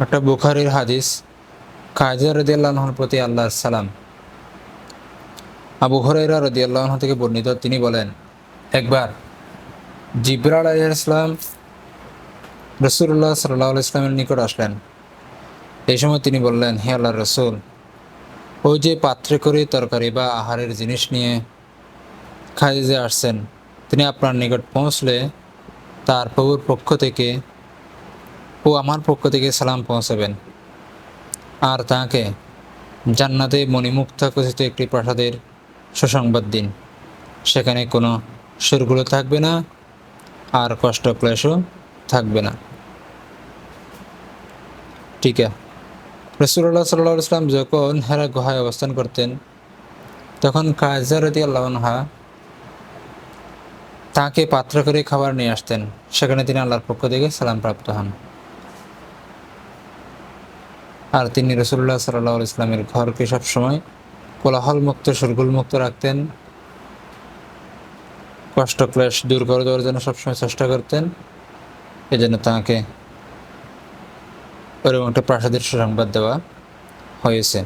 একটা বুখারীর হাদিস, খাদিজা রাদিয়াল্লাহু আনহার প্রতি আল্লাহর সালাম। আবু হুরায়রা রাদিয়াল্লাহু আনহু থেকে বর্ণিত, তিনি বলেন, একবার জিবরাইল আলাইহিস সালাম রাসূলুল্লাহ সাল্লাল্লাহু আলাইহি ওয়াসাল্লামের নিকট আসলেন। এই সময় তিনি বললেন, হে আল্লাহর রাসূল, ওই যে পাত্রে করে তরকারি বা আহারের জিনিস নিয়ে খাদিজা আসছেন, তিনি আপনার নিকট পৌঁছলে তার প্রভুর পক্ষ থেকে ও আমার পক্ষ থেকে সালাম পৌঁছাবেন, আর তাঁকে জান্নাতে মণিমুক্তা খচিত একটি প্রাসাদের সুসংবাদ দিন। সেখানে কোনো শোরগোল থাকবে না, আর কষ্ট ক্লেশও থাকবে না। ঠিক আছে। রাসূলুল্লাহ সাল্লাল্লাহু আলাইহি ওয়াসাল্লাম যখন হেরা গুহায় অবস্থান করতেন, তখন খাদিজা রাদিয়াল্লাহু আনহা তাঁকে পাত্র করে খাবার নিয়ে আসতেন। সেখানে তিনি আল্লাহর পক্ষ থেকে সালাম প্রাপ্ত হন। আর তিনি রাসূলুল্লাহ সাল্লাল্লাহু আলাইহি ওয়াসাল্লামের ঘরকে সবসময় কোলাহলমুক্ত, শোরগোলমুক্ত রাখতেন। কষ্ট ক্লেশ দূর করে দেওয়ার জন্য সবসময় চেষ্টা করতেন। এজন্য তাঁকে ওরকম একটা প্রাসাদের সুসংবাদ দেওয়া হয়েছে।